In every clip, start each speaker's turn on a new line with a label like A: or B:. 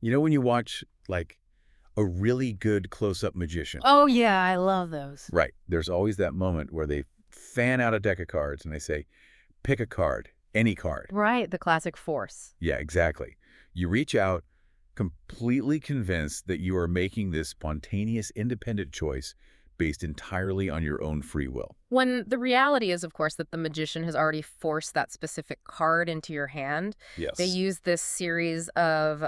A: You know when you watch, like, a really good close-up magician?
B: Oh, yeah, I love those.
A: Right. There's always that moment where they fan out a deck of cards and they say, pick a card, any card.
B: Right, the classic force.
A: Yeah, exactly. You reach out completely convinced that you are making this spontaneous, independent choice based entirely on your own free will.
B: When the reality is, of course, that the magician has already forced that specific card into your hand. They
A: Yes.
B: use this series of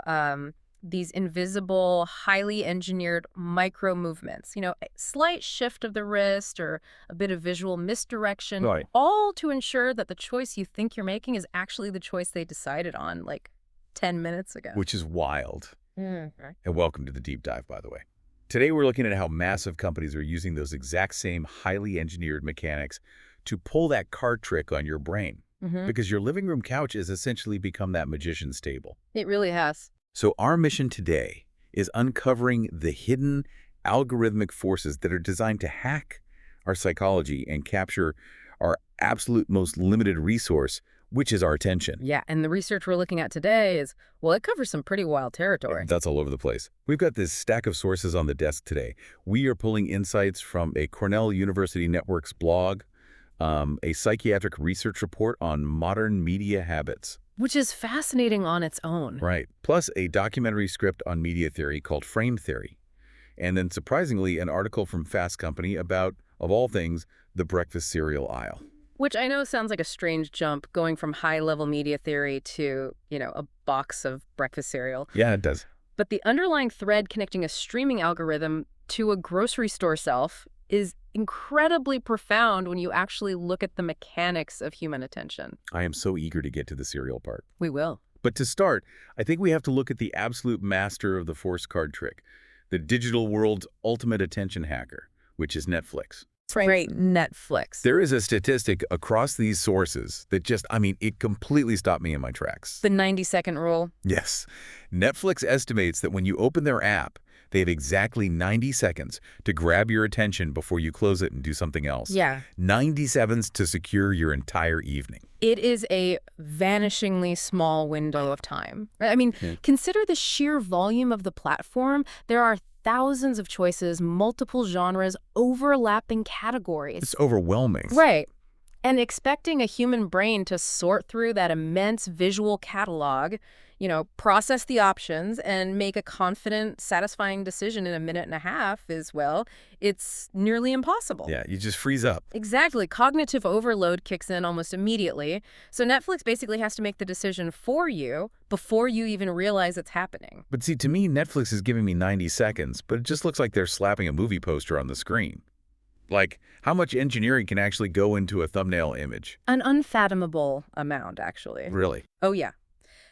B: these invisible, highly engineered micro movements, a slight shift of the wrist or a bit of visual misdirection,
A: Right.
B: all to ensure that the choice you think you're making is actually the choice they decided on like 10 minutes ago.
A: Which is wild.
B: Mhm.
A: And welcome to the deep dive, by the way. Today, we're looking at how massive companies are using those exact same highly engineered mechanics to pull that card trick on your brain. Because your living room couch has essentially become that magician's table.
B: It really has.
A: So our mission today is uncovering the hidden algorithmic forces that are designed to hack our psychology and capture our absolute most limited resource, which is our attention.
B: Yeah, and the research we're looking at today is, well, it covers some pretty wild territory.
A: That's all over the place. We've got this stack of sources on the desk today. We are pulling insights from a Cornell University Network's blog, a psychiatric research report on modern media habits.
B: Which is fascinating on its own.
A: Right. Plus a documentary script on media theory called Frame Theory. And then, surprisingly, an article from Fast Company about, of all things, the breakfast cereal aisle.
B: Which I know sounds like a strange jump, going from high-level media theory to, a box of breakfast cereal.
A: Yeah, it does.
B: But the underlying thread connecting a streaming algorithm to a grocery store shelf is incredibly profound when you actually look at the mechanics of human attention.
A: I am so eager to get to the cereal part.
B: We will.
A: But to start, I think we have to look at the absolute master of the force card trick, the digital world's ultimate attention hacker, which is Netflix.
B: Great Netflix.
A: There is a statistic across these sources that it completely stopped me in my tracks.
B: The 90-second rule.
A: Yes. Netflix estimates that when you open their app, they have exactly 90 seconds to grab your attention before you close it and do something else.
B: Yeah.
A: 90 seconds to secure your entire evening.
B: It is a vanishingly small window of time. I mean, consider the sheer volume of the platform. There are thousands of choices, multiple genres, overlapping categories.
A: It's overwhelming.
B: Right. And expecting a human brain to sort through that immense visual catalog, process the options and make a confident, satisfying decision in a minute and a half is, well, it's nearly impossible.
A: Yeah, you just freeze up.
B: Exactly. Cognitive overload kicks in almost immediately. So Netflix basically has to make the decision for you before you even realize it's happening.
A: But see, to me, Netflix is giving me 90 seconds, but it just looks like they're slapping a movie poster on the screen. Like, how much engineering can actually go into a thumbnail image?
B: An unfathomable amount, actually.
A: Really?
B: Oh, yeah.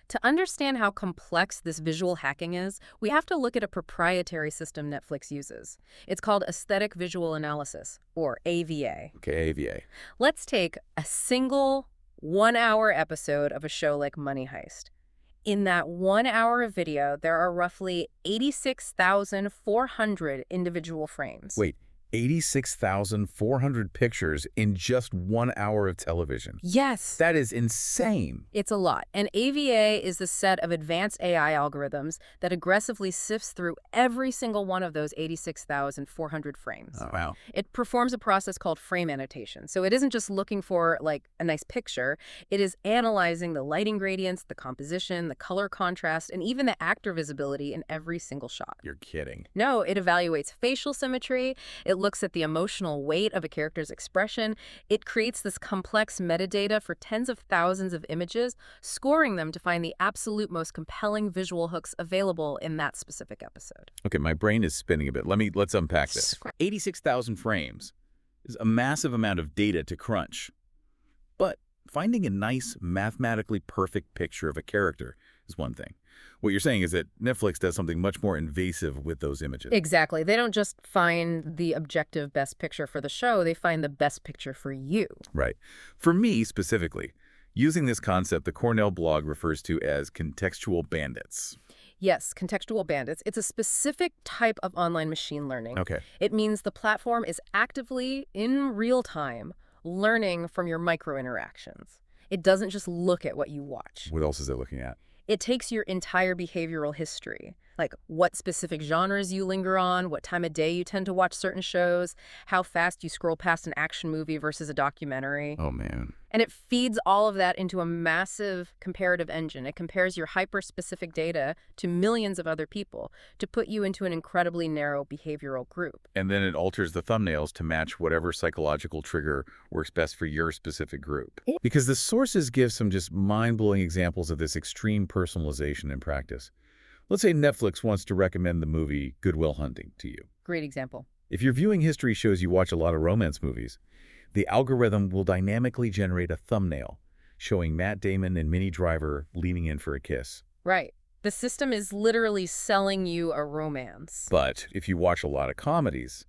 B: To understand how complex this visual hacking is, we have to look at a proprietary system Netflix uses. It's called Aesthetic Visual Analysis, or AVA.
A: Okay, AVA.
B: Let's take a single 1-hour episode of a show like Money Heist. In that 1 hour of video, there are roughly 86,400 individual frames.
A: Wait, 86,400 pictures in just 1 hour of television.
B: Yes.
A: That is insane.
B: It's a lot. And AVA is the set of advanced AI algorithms that aggressively sifts through every single one of those 86,400 frames.
A: Oh, wow.
B: It performs a process called frame annotation. So it isn't just looking for, like, a nice picture. It is analyzing the lighting gradients, the composition, the color contrast, and even the actor visibility in every single shot.
A: You're kidding.
B: No, it evaluates facial symmetry. It looks at the emotional weight of a character's expression. It creates this complex metadata for tens of thousands of images, scoring them to find the absolute most compelling visual hooks available in that specific episode.
A: Okay, my brain is spinning a bit. Let's unpack this. 86,000 frames is a massive amount of data to crunch. But finding a nice, mathematically perfect picture of a character is one thing. What you're saying is that Netflix does something much more invasive with those images.
B: Exactly. They don't just find the objective best picture for the show, they find the best picture for you.
A: Right. For me, specifically, using this concept, the Cornell blog refers to as contextual bandits.
B: Yes, contextual bandits. It's a specific type of online machine learning.
A: Okay.
B: It means the platform is actively, in real time, learning from your micro-interactions. It doesn't just look at what you watch.
A: What else is it looking at?
B: It takes your entire behavioral history, like what specific genres you linger on, what time of day you tend to watch certain shows, how fast you scroll past an action movie versus a documentary.
A: Oh, man.
B: And it feeds all of that into a massive comparative engine. It compares your hyper-specific data to millions of other people to put you into an incredibly narrow behavioral group.
A: And then it alters the thumbnails to match whatever psychological trigger works best for your specific group. Because the sources give some just mind-blowing examples of this extreme personalization in practice. Let's say Netflix wants to recommend the movie Good Will Hunting to you.
B: Great example.
A: If your viewing history shows you watch a lot of romance movies, the algorithm will dynamically generate a thumbnail showing Matt Damon and Minnie Driver leaning in for a kiss.
B: Right. The system is literally selling you a romance.
A: But if you watch a lot of comedies,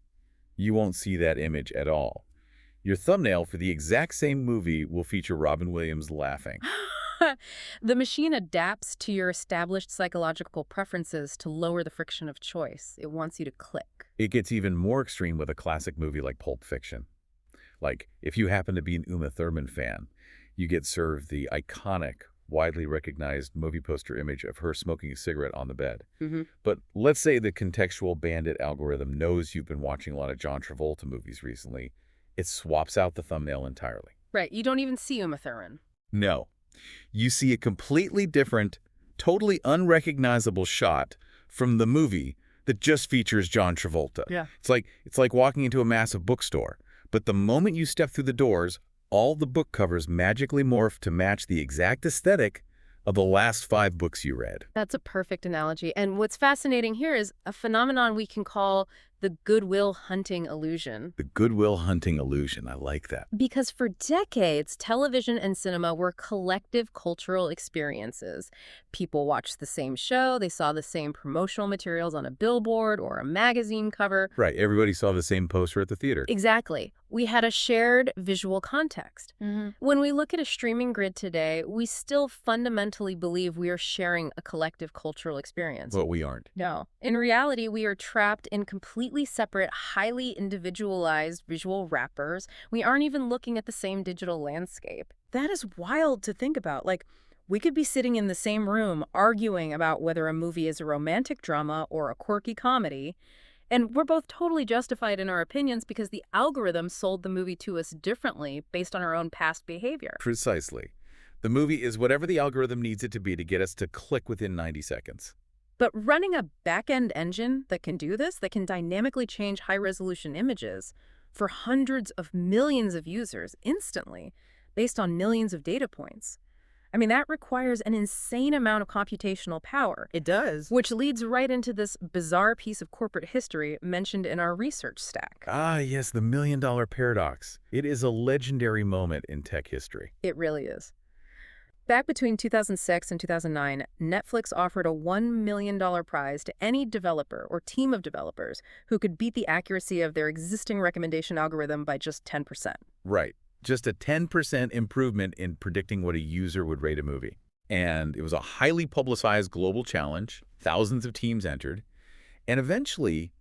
A: you won't see that image at all. Your thumbnail for the exact same movie will feature Robin Williams laughing.
B: The machine adapts to your established psychological preferences to lower the friction of choice. It wants you to click.
A: It gets even more extreme with a classic movie like Pulp Fiction. Like, if you happen to be an Uma Thurman fan, you get served the iconic, widely recognized movie poster image of her smoking a cigarette on the bed. But let's say the contextual bandit algorithm knows you've been watching a lot of John Travolta movies recently. It swaps out the thumbnail entirely.
B: Right. You don't even see Uma Thurman.
A: No. You see a completely different, totally unrecognizable shot from the movie that just features John Travolta.
B: Yeah.
A: It's like walking into a massive bookstore. But the moment you step through the doors, all the book covers magically morph to match the exact aesthetic of the last 5 books you read.
B: That's a perfect analogy. And what's fascinating here is a phenomenon we can call the Good Will Hunting illusion.
A: The Good Will Hunting illusion. I like that.
B: Because for decades, television and cinema were collective cultural experiences. People watched the same show, they saw the same promotional materials on a billboard or a magazine cover.
A: Right. Everybody saw the same poster at the theater.
B: Exactly. We had a shared visual context. When we look at a streaming grid today, we still fundamentally believe we are sharing a collective cultural experience.
A: But we aren't.
B: No. In reality, we are trapped in completely separate, highly individualized visual wrappers. We aren't even looking at the same digital landscape. That is wild to think about. Like, we could be sitting in the same room arguing about whether a movie is a romantic drama or a quirky comedy, and we're both totally justified in our opinions because the algorithm sold the movie to us differently based on our own past behavior.
A: Precisely. The movie is whatever the algorithm needs it to be to get us to click within 90 seconds.
B: But running a back-end engine that can do this, that can dynamically change high-resolution images for hundreds of millions of users instantly, based on millions of data points, I mean, that requires an insane amount of computational power.
C: It does.
B: Which leads right into this bizarre piece of corporate history mentioned in our research stack.
A: Ah, yes, the $1 million paradox. It is a legendary moment in tech history.
B: It really is. Back between 2006 and 2009, Netflix offered a $1 million prize to any developer or team of developers who could beat the accuracy of their existing recommendation algorithm by just 10%.
A: Right. Just a 10% improvement in predicting what a user would rate a movie. And it was a highly publicized global challenge. Thousands of teams entered. And eventually,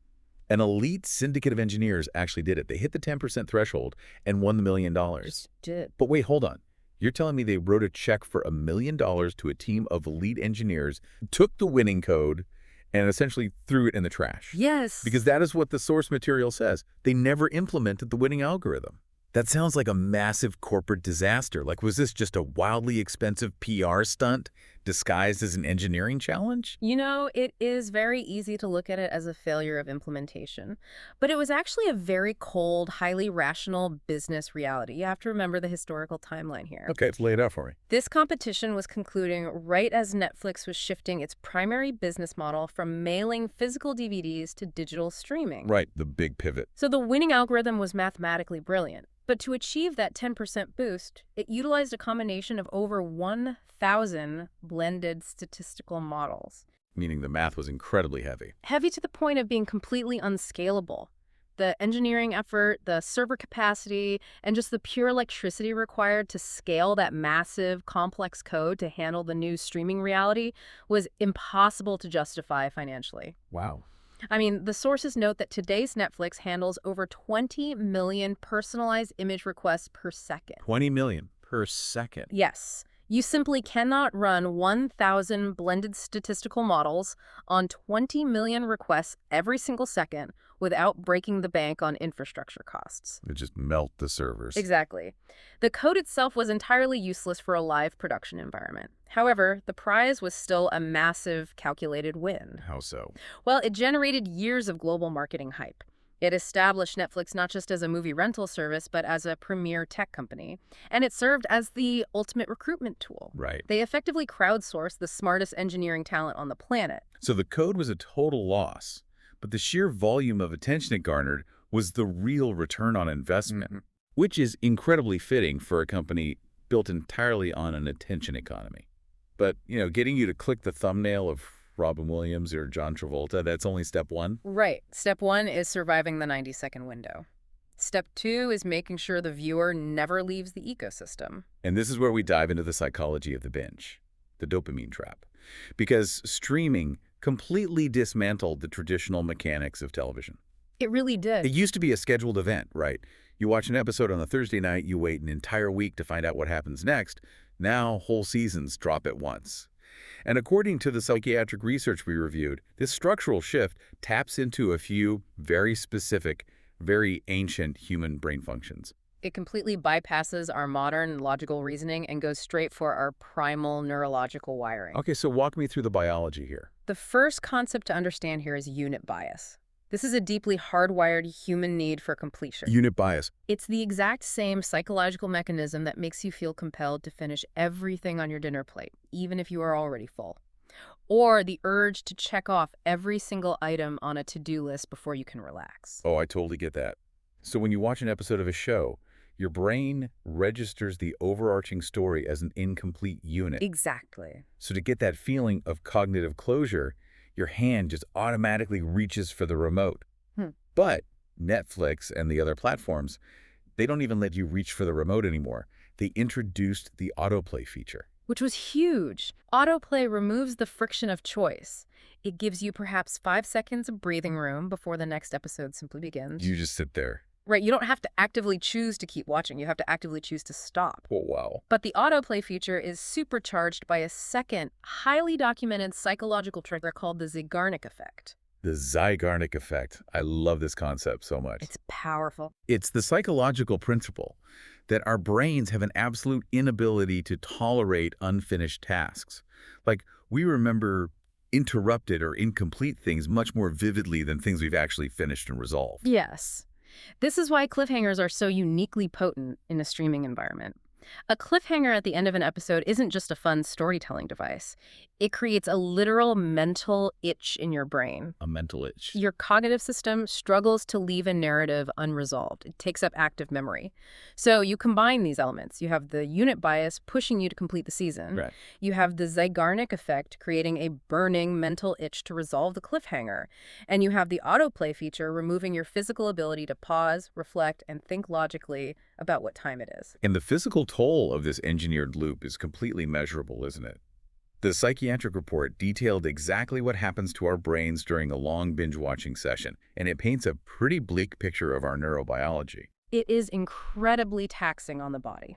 A: an elite syndicate of engineers actually did it. They hit the 10% threshold and won the $1 million.
B: Just did.
A: But wait, hold on. You're telling me they wrote a check for $1 million to a team of elite engineers, took the winning code, and essentially threw it in the trash?
B: Yes.
A: Because that is what the source material says. They never implemented the winning algorithm. That sounds like a massive corporate disaster. Like, was this just a wildly expensive PR stunt disguised as an engineering challenge?
B: You know, it is very easy to look at it as a failure of implementation, but it was actually a very cold, highly rational business reality. You have to remember the historical timeline here.
A: Okay, lay it out for me.
B: This competition was concluding right as Netflix was shifting its primary business model from mailing physical DVDs to digital streaming.
A: Right, the big pivot.
B: So the winning algorithm was mathematically brilliant. But to achieve that 10% boost, it utilized a combination of over 1,000 blended statistical models.
A: Meaning the math was incredibly heavy.
B: Heavy to the point of being completely unscalable. The engineering effort, the server capacity, and just the pure electricity required to scale that massive, complex code to handle the new streaming reality was impossible to justify financially.
A: Wow.
B: I mean, the sources note that today's Netflix handles over 20 million personalized image requests per second.
A: 20 million per second.
B: Yes. You simply cannot run 1,000 blended statistical models on 20 million requests every single second without breaking the bank on infrastructure costs.
A: It just melt the servers.
B: Exactly. The code itself was entirely useless for a live production environment. However, the prize was still a massive, calculated win.
A: How so?
B: Well, it generated years of global marketing hype. It established Netflix not just as a movie rental service, but as a premier tech company. And it served as the ultimate recruitment tool.
A: Right.
B: They effectively crowdsourced the smartest engineering talent on the planet.
A: So the code was a total loss, but the sheer volume of attention it garnered was the real return on investment, which is incredibly fitting for a company built entirely on an attention economy. But, getting you to click the thumbnail of Robin Williams or John Travolta, that's only step one?
B: Right. Step 1 is surviving the 90-second window. Step 2 is making sure the viewer never leaves the ecosystem.
A: And this is where we dive into the psychology of the binge, the dopamine trap. Because streaming completely dismantled the traditional mechanics of television.
B: It really did.
A: It used to be a scheduled event, right? You watch an episode on a Thursday night, you wait an entire week to find out what happens next. Now, whole seasons drop at once. And according to the psychiatric research we reviewed, this structural shift taps into a few very specific, very ancient human brain functions.
B: It completely bypasses our modern logical reasoning and goes straight for our primal neurological wiring.
A: Okay, so walk me through the biology here.
B: The first concept to understand here is unit bias. This is a deeply hardwired human need for completion.
A: Unit bias.
B: It's the exact same psychological mechanism that makes you feel compelled to finish everything on your dinner plate, even if you are already full. Or the urge to check off every single item on a to-do list before you can relax.
A: Oh, I totally get that. So when you watch an episode of a show, your brain registers the overarching story as an incomplete unit.
B: Exactly.
A: So to get that feeling of cognitive closure, your hand just automatically reaches for the remote. But Netflix and the other platforms, they don't even let you reach for the remote anymore. They introduced the autoplay feature.
B: Which was huge. Autoplay removes the friction of choice. It gives you perhaps 5 seconds of breathing room before the next episode simply begins.
A: You just sit there.
B: Right, you don't have to actively choose to keep watching. You have to actively choose to stop.
A: Oh, wow.
B: But the autoplay feature is supercharged by a second, highly documented psychological trigger called the Zeigarnik effect.
A: The Zeigarnik effect. I love this concept so much.
B: It's powerful.
A: It's the psychological principle that our brains have an absolute inability to tolerate unfinished tasks. Like, we remember interrupted or incomplete things much more vividly than things we've actually finished and resolved.
B: Yes. This is why cliffhangers are so uniquely potent in a streaming environment. A cliffhanger at the end of an episode isn't just a fun storytelling device. It creates a literal mental itch in your brain.
A: A mental itch.
B: Your cognitive system struggles to leave a narrative unresolved. It takes up active memory. So you combine these elements. You have the unit bias pushing you to complete the season.
A: Right.
B: You have the Zeigarnik effect creating a burning mental itch to resolve the cliffhanger. And you have the autoplay feature removing your physical ability to pause, reflect, and think logically about what time it is.
A: And the physical toll of this engineered loop is completely measurable, isn't it? The psychiatric report detailed exactly what happens to our brains during a long binge-watching session, and it paints a pretty bleak picture of our neurobiology.
B: It is incredibly taxing on the body.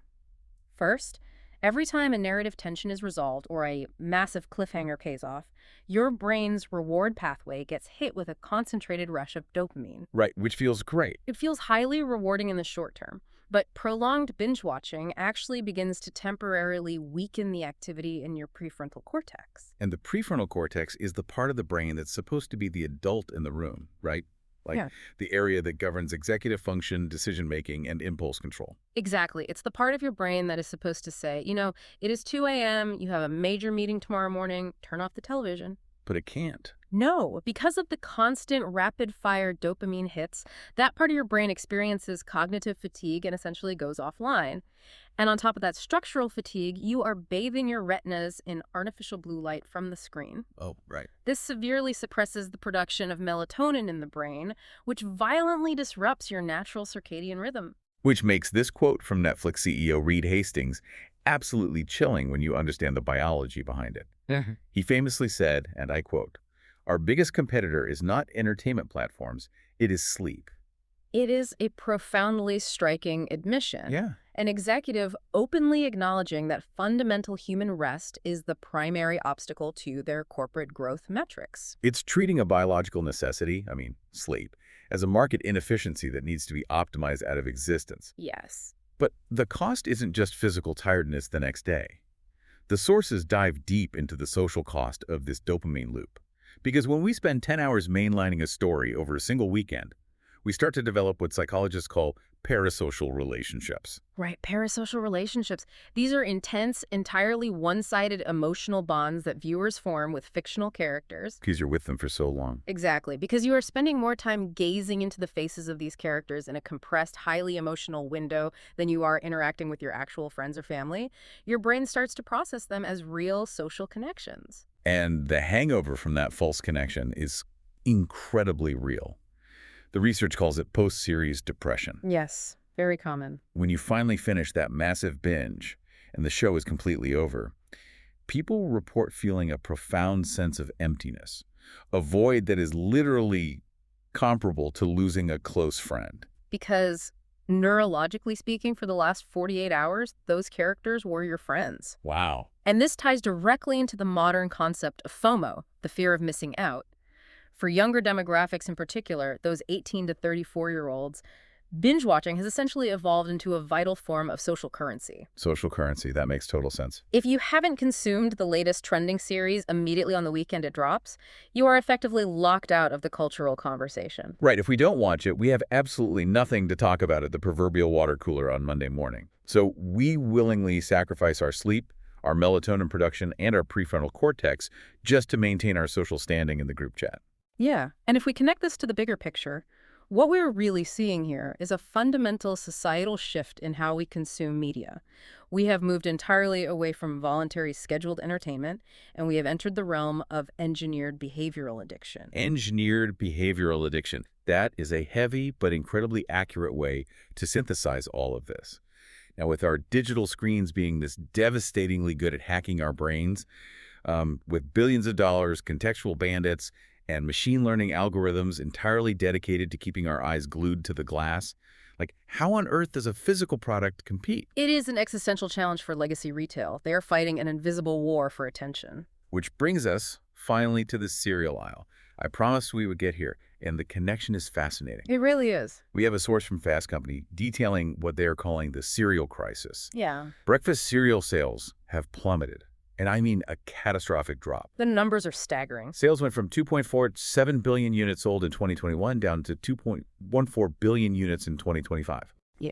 B: First, every time a narrative tension is resolved or a massive cliffhanger pays off, your brain's reward pathway gets hit with a concentrated rush of dopamine.
A: Right, which feels great.
B: It feels highly rewarding in the short term. But prolonged binge-watching actually begins to temporarily weaken the activity in your prefrontal cortex.
A: And the prefrontal cortex is the part of the brain that's supposed to be the adult in the room, right? Like the area that governs executive function, decision-making, and impulse control.
B: Exactly. It's the part of your brain that is supposed to say, it is 2 a.m., you have a major meeting tomorrow morning, turn off the television.
A: But it can't.
B: No, because of the constant rapid-fire dopamine hits, that part of your brain experiences cognitive fatigue and essentially goes offline. And on top of that structural fatigue, you are bathing your retinas in artificial blue light from the screen.
A: Oh, right.
B: This severely suppresses the production of melatonin in the brain, which violently disrupts your natural circadian rhythm.
A: Which makes this quote from Netflix CEO Reed Hastings absolutely chilling when you understand the biology behind it. He famously said, and I quote, "Our biggest competitor is not entertainment platforms, it is sleep."
B: It is a profoundly striking admission.
A: Yeah.
B: An executive openly acknowledging that fundamental human rest is the primary obstacle to their corporate growth metrics.
A: It's treating a biological necessity, I mean, sleep, as a market inefficiency that needs to be optimized out of existence.
B: Yes.
A: But the cost isn't just physical tiredness the next day. The sources dive deep into the social cost of this dopamine loop. Because when we spend 10 hours mainlining a story over a single weekend, we start to develop what psychologists call parasocial relationships.
B: Right, parasocial relationships. These are intense, entirely one-sided emotional bonds that viewers form with fictional characters.
A: Because you're with them for so long.
B: Exactly, because you are spending more time gazing into the faces of these characters in a compressed, highly emotional window than you are interacting with your actual friends or family. Your brain starts to process them as real social connections.
A: And the hangover from that false connection is incredibly real. The research calls it post-series depression.
B: Yes, very common.
A: When you finally finish that massive binge and the show is completely over, people report feeling a profound sense of emptiness, a void that is literally comparable to losing a close friend.
B: Because neurologically speaking, for the last 48 hours, those characters were your friends.
A: Wow.
B: And this ties directly into the modern concept of FOMO, the fear of missing out. For younger demographics in particular, those 18 to 34-year-olds, binge watching has essentially evolved into a vital form of social currency.
A: Social currency, that makes total sense.
B: If you haven't consumed the latest trending series immediately on the weekend it drops, you are effectively locked out of the cultural conversation.
A: Right, if we don't watch it, we have absolutely nothing to talk about at the proverbial water cooler on Monday morning. So we willingly sacrifice our sleep, our melatonin production, and our prefrontal cortex just to maintain our social standing in the group chat.
B: Yeah, and if we connect this to the bigger picture, what we're really seeing here is a fundamental societal shift in how we consume media. We have moved entirely away from voluntary scheduled entertainment, and we have entered the realm of engineered behavioral addiction.
A: Engineered behavioral addiction. That is a heavy but incredibly accurate way to synthesize all of this. Now, with our digital screens being this devastatingly good at hacking our brains, with billions of dollars, contextual bandits, and machine learning algorithms entirely dedicated to keeping our eyes glued to the glass, like, how on earth does a physical product compete?
B: It is an existential challenge for legacy retail. They are fighting an invisible war for attention.
A: Which brings us, finally, to the cereal aisle. I promised we would get here, and the connection is fascinating.
B: It really is.
A: We have a source from Fast Company detailing what they are calling the cereal crisis.
B: Yeah.
A: Breakfast cereal sales have plummeted. And I mean a catastrophic drop.
B: The numbers are staggering.
A: Sales went from 2.47 billion units sold in 2021 down to 2.14 billion units in 2025.
B: Yeah.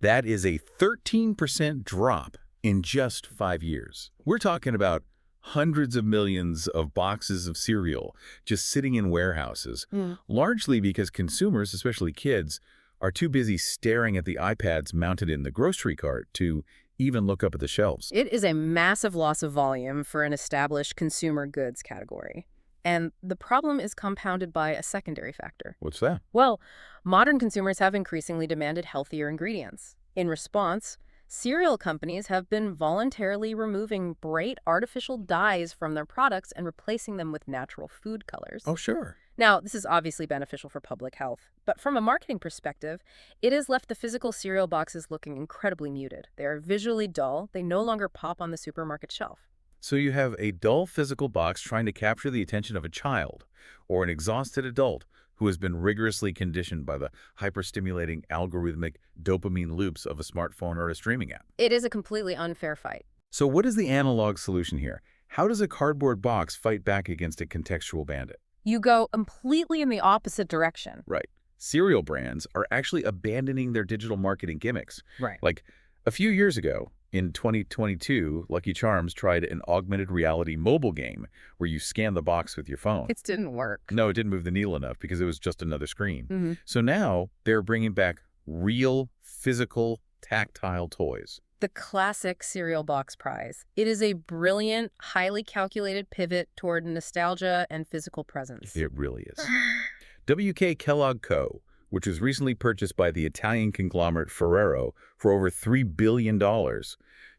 A: That is a 13% drop in just 5 years. We're talking about hundreds of millions of boxes of cereal just sitting in warehouses, largely because consumers, especially kids, are too busy staring at the iPads mounted in the grocery cart to even look up at the shelves.
B: It is a massive loss of volume for an established consumer goods category. And the problem is compounded by a secondary factor.
A: What's that?
B: Well, modern consumers have increasingly demanded healthier ingredients. In response, cereal companies have been voluntarily removing bright artificial dyes from their products and replacing them with natural food colors.
A: Oh, sure.
B: Now, this is obviously beneficial for public health, but from a marketing perspective, it has left the physical cereal boxes looking incredibly muted. They are visually dull. They no longer pop on the supermarket shelf.
A: So you have a dull physical box trying to capture the attention of a child or an exhausted adult who has been rigorously conditioned by the hyperstimulating algorithmic dopamine loops of a smartphone or a streaming app.
B: It is a completely unfair fight.
A: So what is the analog solution here? How does a cardboard box fight back against a contextual bandit?
B: You go completely in the opposite direction.
A: Right. Cereal brands are actually abandoning their digital marketing gimmicks.
B: Right.
A: Like a few years ago, in 2022, Lucky Charms tried an augmented reality mobile game where you scan the box with your phone.
B: It didn't work.
A: No, it didn't move the needle enough because it was just another screen.
B: Mm-hmm.
A: So now they're bringing back real, physical, tactile toys.
B: The classic cereal box prize. It is a brilliant, highly calculated pivot toward nostalgia and physical presence.
A: It really is. WK Kellogg Co., which was recently purchased by the Italian conglomerate Ferrero for over $3 billion,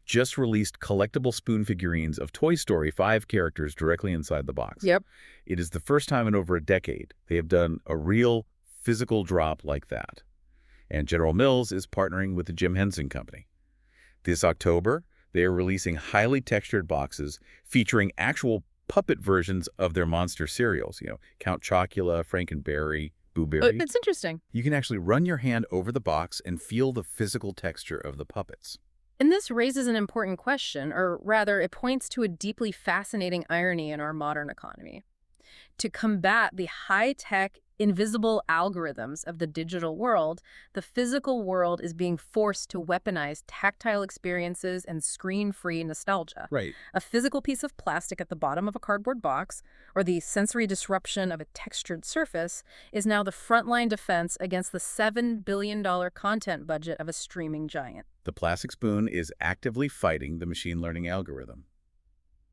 A: just released collectible spoon figurines of Toy Story 5 characters directly inside the box.
B: Yep.
A: It is the first time in over a decade they have done a real physical drop like that. And General Mills is partnering with the Jim Henson Company. This October, they are releasing highly textured boxes featuring actual puppet versions of their monster cereals, Count Chocula, Frankenberry, Boo Berry.
B: It's interesting.
A: You can actually run your hand over the box and feel the physical texture of the puppets.
B: And this raises an important question, or rather, it points to a deeply fascinating irony in our modern economy. To combat the high-tech, invisible algorithms of the digital world, the physical world is being forced to weaponize tactile experiences and screen-free nostalgia.
A: Right.
B: A physical piece of plastic at the bottom of a cardboard box, or the sensory disruption of a textured surface, is now the frontline defense against the $7 billion content budget of a streaming giant.
A: The plastic spoon is actively fighting the machine learning algorithm.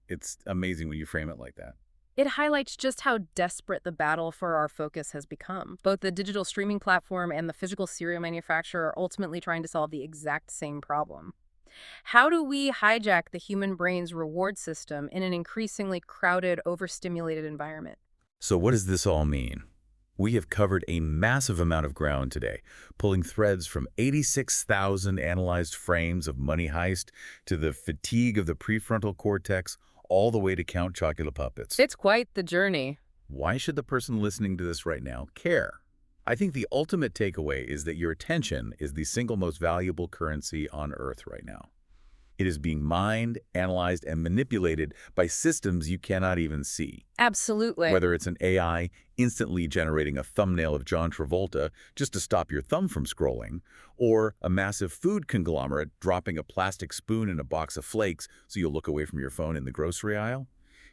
A: It's amazing when you frame it like that.
B: It highlights just how desperate the battle for our focus has become. Both the digital streaming platform and the physical cereal manufacturer are ultimately trying to solve the exact same problem. How do we hijack the human brain's reward system in an increasingly crowded, overstimulated environment?
A: So what does this all mean? We have covered a massive amount of ground today, pulling threads from 86,000 analyzed frames of Money Heist to the fatigue of the prefrontal cortex, all the way to Count Chocula puppets.
B: It's quite the journey.
A: Why should the person listening to this right now care? I think the ultimate takeaway is that your attention is the single most valuable currency on Earth right now. It is being mined, analyzed, and manipulated by systems you cannot even see.
B: Absolutely.
A: Whether it's an AI instantly generating a thumbnail of John Travolta just to stop your thumb from scrolling, or a massive food conglomerate dropping a plastic spoon in a box of flakes so you'll look away from your phone in the grocery aisle,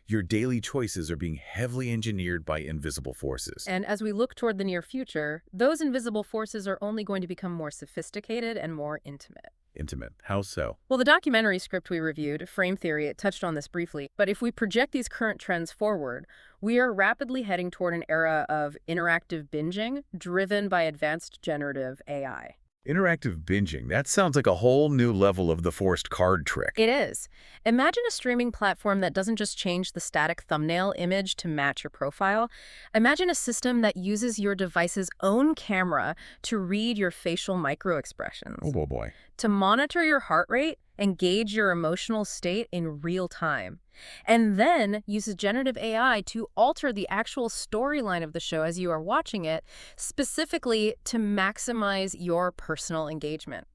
A: your daily choices are being heavily engineered by invisible forces.
B: And as we look toward the near future, those invisible forces are only going to become more sophisticated and more intimate.
A: Intimate. How so?
B: Well, the documentary script we reviewed, Frame Theory, it touched on this briefly, but if we project these current trends forward, we are rapidly heading toward an era of interactive binging driven by advanced generative AI.
A: Interactive binging. That sounds like a whole new level of the forced card trick.
B: It is. Imagine a streaming platform that doesn't just change the static thumbnail image to match your profile. Imagine a system that uses your device's own camera to read your facial microexpressions,
A: Oh boy.
B: to monitor your heart rate and gauge your emotional state in real time, and then uses generative AI to alter the actual storyline of the show as you are watching it, specifically to maximize your personal engagement.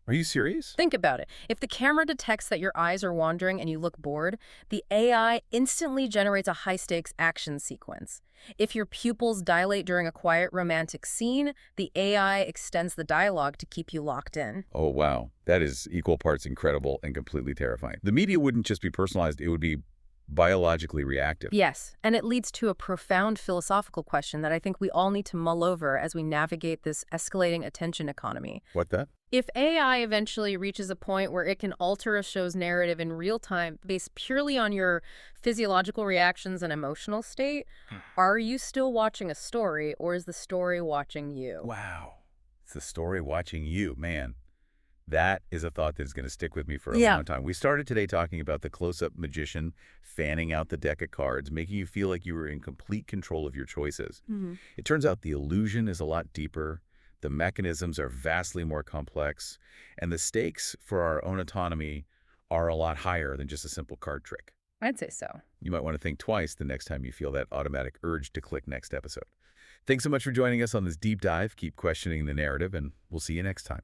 A: Are you serious?
B: Think about it. If the camera detects that your eyes are wandering and you look bored, the AI instantly generates a high-stakes action sequence. If your pupils dilate during a quiet romantic scene, the AI extends the dialogue to keep you locked in.
A: Oh, wow. That is equal parts incredible and completely terrifying. The media wouldn't just be personalized, it would be biologically reactive.
B: Yes, and it leads to a profound philosophical question that I think we all need to mull over as we navigate this escalating attention economy.
A: What that?
B: If AI eventually reaches a point where it can alter a show's narrative in real time based purely on your physiological reactions and emotional state, are you still watching a story, or is the story watching you?
A: Wow. It's the story watching you, man. That is a thought that's going to stick with me for a
B: Yeah.
A: long time. We started today talking about the close-up magician fanning out the deck of cards, making you feel like you were in complete control of your choices. It turns out the illusion is a lot deeper, the mechanisms are vastly more complex, and the stakes for our own autonomy are a lot higher than just a simple card trick.
B: I'd say so.
A: You might want to think twice the next time you feel that automatic urge to click next episode. Thanks so much for joining us on this deep dive. Keep questioning the narrative, and we'll see you next time.